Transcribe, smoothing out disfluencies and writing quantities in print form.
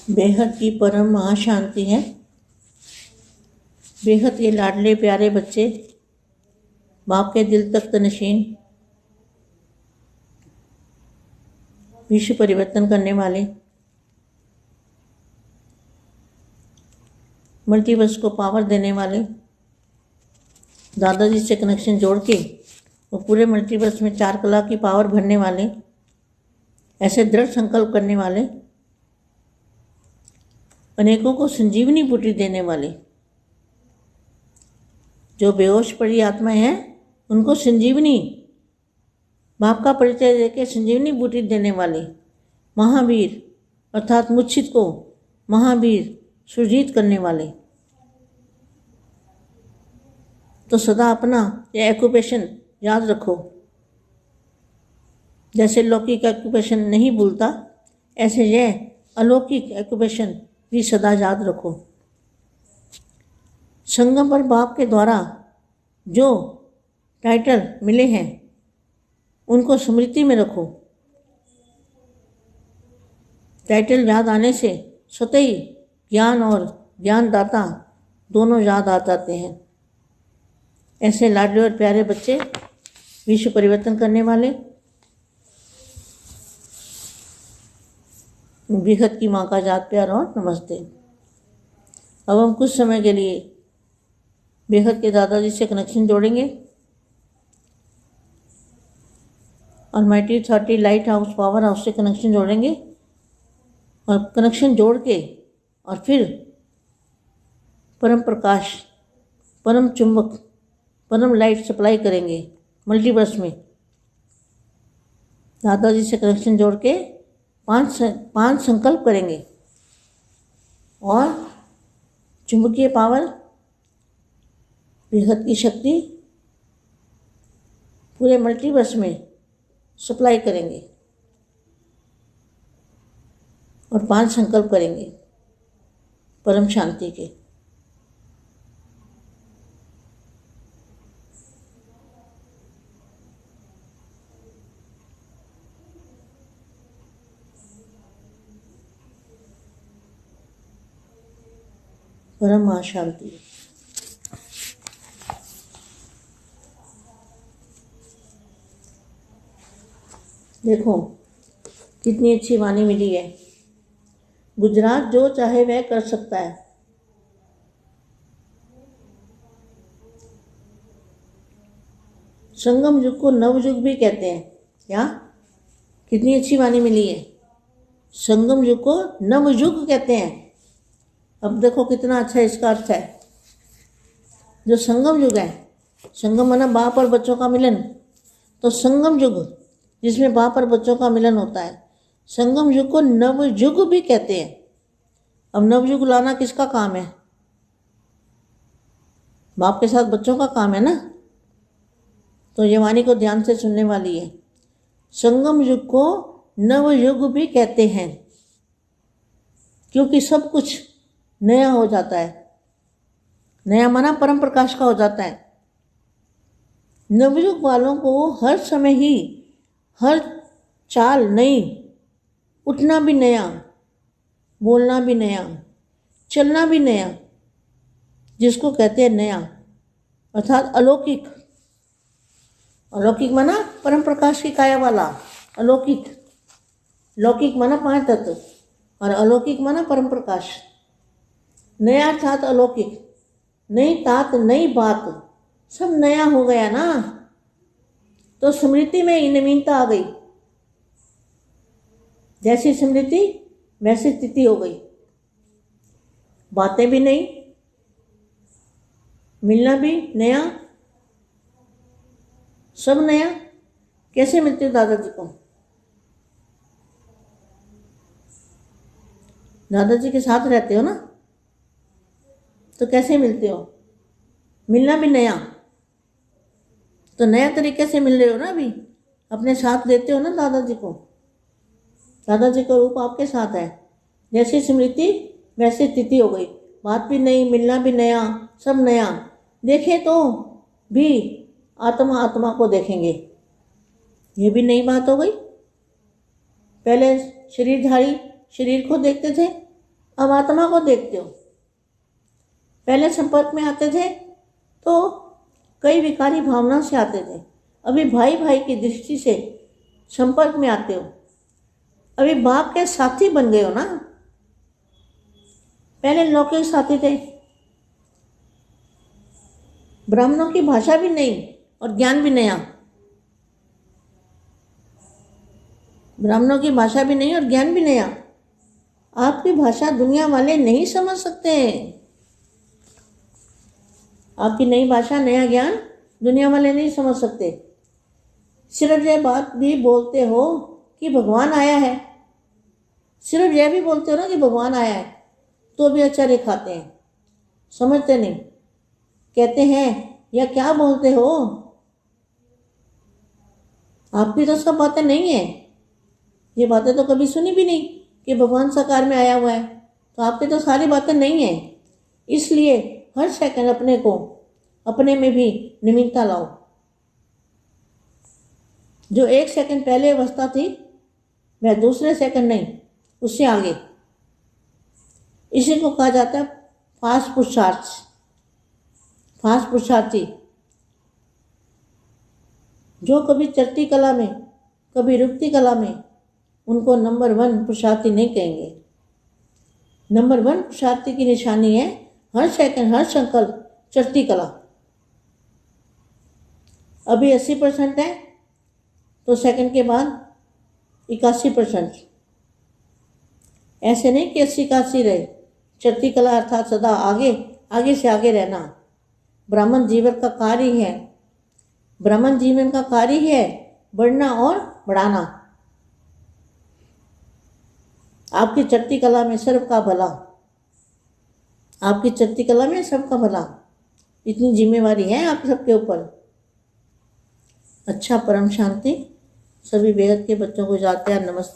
बेहद की परम महाशांति है। बेहद ये लाडले प्यारे बच्चे, बाप के दिल तक तनशीन, विश्व परिवर्तन करने वाले, मल्टीवर्स को पावर देने वाले, दादाजी से कनेक्शन जोड़ के वो पूरे मल्टीवर्स में 4 कला की पावर भरने वाले, ऐसे दृढ़ संकल्प करने वाले, अनेकों को संजीवनी बूटी देने वाले, जो बेहोश पड़ी आत्माएं हैं उनको संजीवनी, बाप का परिचय देके संजीवनी बूटी देने वाले महावीर, अर्थात मूर्छित को महावीर सुरजीत करने वाले। तो सदा अपना यह एक्यूपेशन याद रखो। जैसे लौकिक एक्यूपेशन नहीं भूलता, ऐसे यह अलौकिक एक्यूपेशन भी सदा याद रखो। संगम पर बाप के द्वारा जो टाइटल मिले हैं उनको स्मृति में रखो। टाइटल याद आने से स्वतः ही ज्ञान और ज्ञानदाता दोनों याद आ जाते हैं। ऐसे लाडले और प्यारे बच्चे, विश्व परिवर्तन करने वाले, बेहद की माँ का याद प्यार और नमस्ते। अब हम कुछ समय के लिए बेहद के दादाजी से कनेक्शन जोड़ेंगे। Almighty 30 light house power house से कनेक्शन जोड़ेंगे और कनेक्शन जोड़ के और फिर परम प्रकाश, परम चुंबक, परम लाइट सप्लाई करेंगे मल्टीवर्स में। दादाजी से कनेक्शन जोड़ के पांच संकल्प करेंगे और चुंबकीय पावर, बेहद की शक्ति पूरे मल्टीवर्स में सप्लाई करेंगे और 5 संकल्प करेंगे परम शांति के। परम शांति। देखो कितनी अच्छी वाणी मिली है। गुजरात जो चाहे वह कर सकता है। संगम युग को नवयुग भी कहते हैं। क्या कितनी अच्छी वाणी मिली है। संगम युग को नवयुग कहते हैं। अब देखो कितना अच्छा इसका अर्थ है। जो संगम युग है, संगम माना बाप और बच्चों का मिलन, तो संगम युग जिसमें बाप और बच्चों का मिलन होता है, संगम युग को नवयुग भी कहते हैं। अब नवयुग लाना किसका काम है? बाप के साथ बच्चों का काम है ना। तो ये वाणी को ध्यान से सुनने वाली है। संगम युग को नवयुग भी कहते हैं क्योंकि सब कुछ नया हो जाता है। नया माना परम प्रकाश का हो जाता है। नवयुग वालों को हर समय ही हर चाल नई, उठना भी नया, बोलना भी नया, चलना भी नया, जिसको कहते हैं नया, अर्थात अलौकिक। अलौकिक माना परम प्रकाश की काया वाला अलौकिक। लौकिक माना 5 तत्व और अलौकिक माना परम प्रकाश। नया अर्थात अलौकिक। नई तात, नई बात, सब नया हो गया ना, तो स्मृति में नवीनता आ गई। जैसी स्मृति वैसी स्थिति हो गई। बातें भी नई, मिलना भी नया, सब नया। कैसे मिलते हो दादाजी को? दादाजी के साथ रहते हो ना, तो कैसे मिलते हो? मिलना भी नया। तो नया तरीके से मिल रहे हो ना। अभी अपने साथ देते हो ना दादाजी को। दादाजी का रूप आपके साथ है। जैसी स्मृति वैसी स्थिति हो गई। बात भी नई, मिलना भी नया, सब नया। देखे तो भी आत्मा आत्मा को देखेंगे, ये भी नई बात हो गई। पहले शरीरधारी शरीर को देखते थे, अब आत्मा को देखते हो। पहले संपर्क में आते थे तो कई विकारी भावना से आते थे, अभी भाई भाई की दृष्टि से संपर्क में आते हो, अभी बाप के साथी बन गए हो ना। पहले लौकिक साथी थे, ब्राह्मणों की भाषा भी नहीं और ज्ञान भी नया। ब्राह्मणों की भाषा भी नहीं और ज्ञान भी नया। आपकी भाषा दुनिया वाले नहीं समझ सकते। आपकी नई भाषा, नया ज्ञान दुनिया वाले नहीं समझ सकते। सिर्फ यह बात भी बोलते हो कि भगवान आया है, सिर्फ यह भी बोलते हो ना कि भगवान आया है, तो भी आचार्य खाते हैं, समझते नहीं। कहते हैं या क्या बोलते हो, आपकी तो सब बातें नहीं है। ये बातें तो कभी सुनी भी नहीं कि भगवान साकार में आया हुआ है, तो आपकी तो सारी बातें नहीं है। इसलिए हर सेकंड अपने को, अपने में भी निमित्ता लाओ। जो 1 सेकंड पहले अवस्था थी वह दूसरे सेकंड नहीं, उससे आगे। इसी को कहा जाता है फास्ट पुरुषार्थ, फास्ट पुरुषार्थी। जो कभी चढ़ती कला में, कभी रुकती कला में, उनको नंबर 1 पुरुषार्थी नहीं कहेंगे। नंबर 1 पुरुषार्थी की निशानी है हर सेकंड, हर संकल्प चढ़ती कला। अभी 80% है तो सेकंड के बाद 81%। ऐसे नहीं कि 80-81 रहे। चढ़ती कला अर्थात सदा आगे, आगे से आगे रहना। ब्राह्मण जीवन का कार्य है, ब्राह्मण जीवन का कार्य है बढ़ना और बढ़ाना। आपकी चढ़ती कला में सबका भला, आपकी चढ़ती कला में सबका भला, इतनी जिम्मेवारी है आप सबके ऊपर। अच्छा, परम शांति। सभी बेहद के बच्चों को जाते हैं नमस्ते।